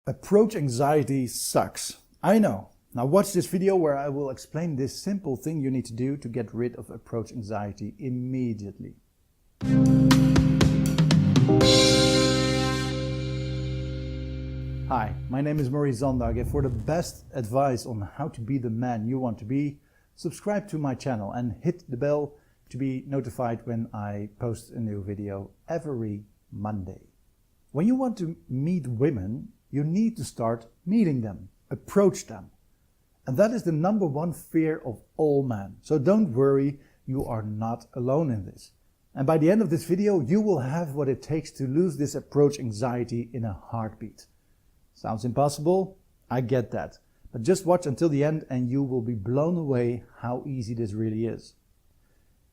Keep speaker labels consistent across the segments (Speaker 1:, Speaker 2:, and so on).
Speaker 1: Approach anxiety sucks. I know. Now watch this video where I will explain this simple thing you need to do to get rid of approach anxiety immediately. Hi, my name is Maurice Zondag, and for the best advice on how to be the man you want to be, subscribe to my channel and hit the bell to be notified when I post a new video every Monday. When you want to meet women, you need to start meeting them, approach them. And that is the number one fear of all men. So don't worry, you are not alone in this. And by the end of this video, you will have what it takes to lose this approach anxiety in a heartbeat. Sounds impossible? I get that. But just watch until the end and you will be blown away how easy this really is.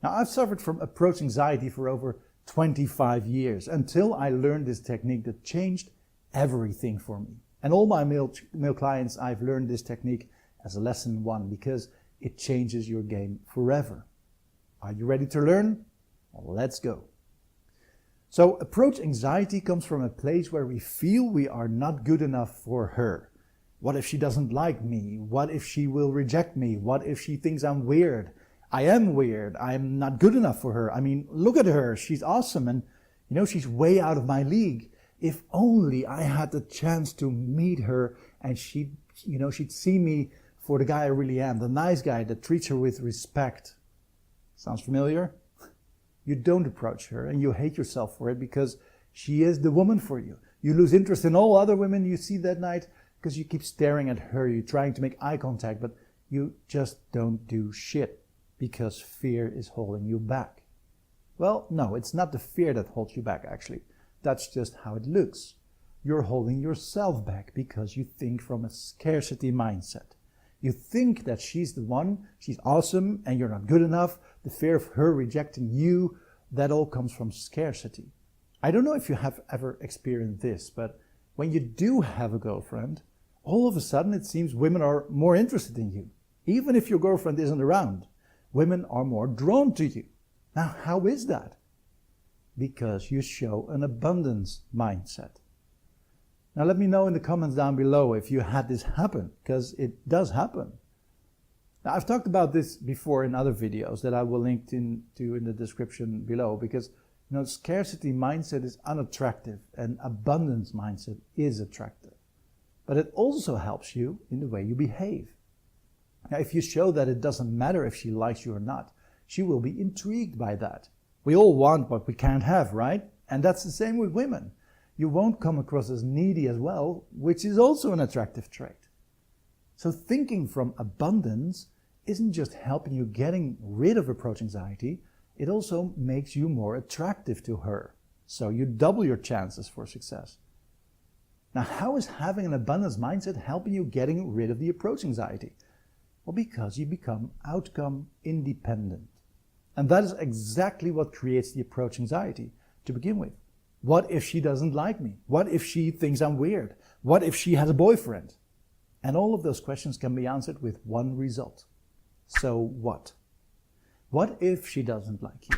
Speaker 1: Now, I've suffered from approach anxiety for over 25 years until I learned this technique that changed everything for me. And all my male clients, I've learned this technique as a lesson one because it changes your game forever. Are you ready to learn? Well, let's go. So approach anxiety comes from a place where we feel we are not good enough for her. What if she doesn't like me? What if she will reject me? What if she thinks I'm weird? I am weird. I'm not good enough for her. I mean, look at her. She's awesome. And she's way out of my league. If only I had the chance to meet her and she'd see me for the guy I really am, the nice guy that treats her with respect. Sounds familiar? You don't approach her and you hate yourself for it because she is the woman for you. You lose interest in all other women you see that night because you keep staring at her. You're trying to make eye contact, but you just don't do shit because fear is holding you back. Well, no, it's not the fear that holds you back, actually. That's just how it looks. You're holding yourself back because you think from a scarcity mindset. You think that she's the one, she's awesome, and you're not good enough. The fear of her rejecting you, that all comes from scarcity. I don't know if you have ever experienced this, but when you do have a girlfriend, all of a sudden it seems women are more interested in you. Even if your girlfriend isn't around, women are more drawn to you. Now, how is that? Because you show an abundance mindset. Now let me know in the comments down below if you had this happen, because it does happen. Now I've talked about this before in other videos that I will link to in the description below, because scarcity mindset is unattractive and abundance mindset is attractive. But it also helps you in the way you behave. Now if you show that it doesn't matter if she likes you or not, she will be intrigued by that. We all want what we can't have, right? And that's the same with women. You won't come across as needy as well, which is also an attractive trait. So thinking from abundance isn't just helping you getting rid of approach anxiety, it also makes you more attractive to her. So you double your chances for success. Now, how is having an abundance mindset helping you getting rid of the approach anxiety? Well, because you become outcome independent. And that is exactly what creates the approach anxiety to begin with. What if she doesn't like me? What if she thinks I'm weird? What if she has a boyfriend? And all of those questions can be answered with one result. So what? What if she doesn't like you?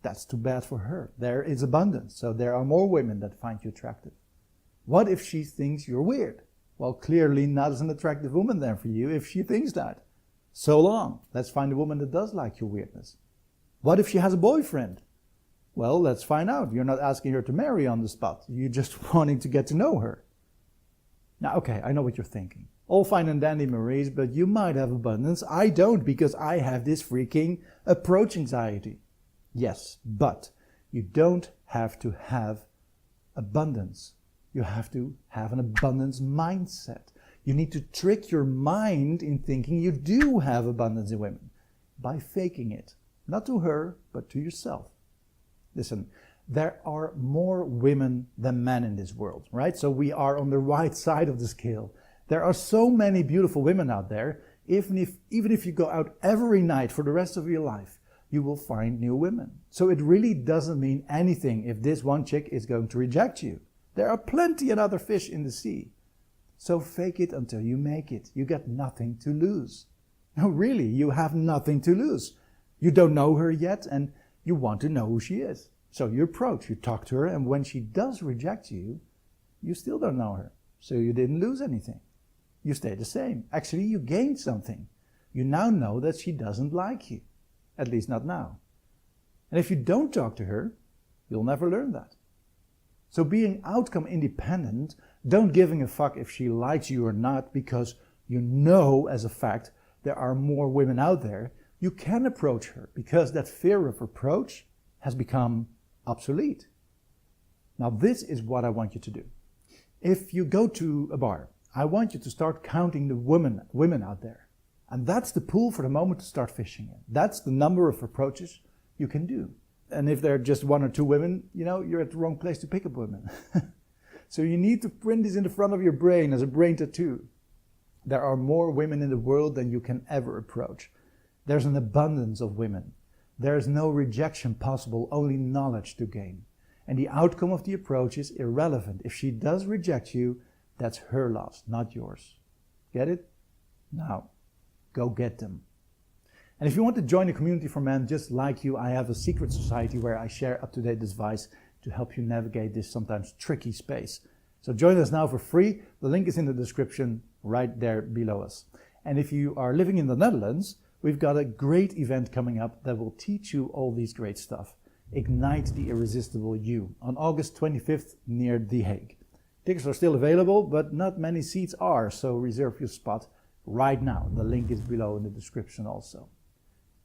Speaker 1: That's too bad for her. There is abundance, so there are more women that find you attractive. What if she thinks you're weird? Well, clearly not as an attractive woman then for you if she thinks that. So long. Let's find a woman that does like your weirdness. What if she has a boyfriend? Well, let's find out. You're not asking her to marry on the spot. You're just wanting to get to know her. Now, okay, I know what you're thinking. All fine and dandy, Maurice, but you might have abundance. I don't, because I have this freaking approach anxiety. Yes, but you don't have to have abundance. You have to have an abundance mindset. You need to trick your mind in thinking you do have abundance in women by faking it. Not to her, but to yourself. Listen, there are more women than men in this world, right? So we are on the right side of the scale. There are so many beautiful women out there. Even if you go out every night for the rest of your life, you will find new women. So it really doesn't mean anything if this one chick is going to reject you. There are plenty of other fish in the sea. So fake it until you make it. You got nothing to lose. No, really, you have nothing to lose. You don't know her yet and you want to know who she is. So you approach, you talk to her, and when she does reject you, you still don't know her. So you didn't lose anything. You stayed the same. Actually, you gained something. You now know that she doesn't like you. At least not now. And if you don't talk to her, you'll never learn that. So being outcome independent, don't giving a fuck if she likes you or not, because you know as a fact there are more women out there, you can approach her because that fear of approach has become obsolete. Now this is what I want you to do. If you go to a bar, I want you to start counting the women out there. And that's the pool for the moment to start fishing in. That's the number of approaches you can do. And if there are just 1 or 2 women, you're at the wrong place to pick up women. So you need to print this in the front of your brain as a brain tattoo. There are more women in the world than you can ever approach. There's an abundance of women. There is no rejection possible, only knowledge to gain. And the outcome of the approach is irrelevant. If she does reject you, that's her loss, not yours. Get it? Now, go get them. And if you want to join a community for men just like you, I have a secret society where I share up-to-date advice to help you navigate this sometimes tricky space. So join us now for free. The link is in the description right there below us. And if you are living in the Netherlands, we've got a great event coming up that will teach you all these great stuff. Ignite the Irresistible You on August 25th near The Hague. Tickets are still available, but not many seats are, so reserve your spot right now. The link is below in the description also.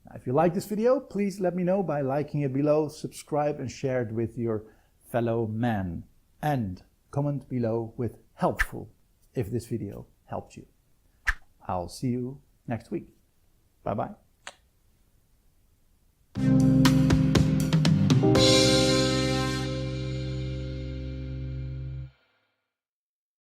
Speaker 1: Now, if you like this video, please let me know by liking it below, subscribe and share it with your fellow men. And comment below with helpful if this video helped you. I'll see you next week. Bye bye.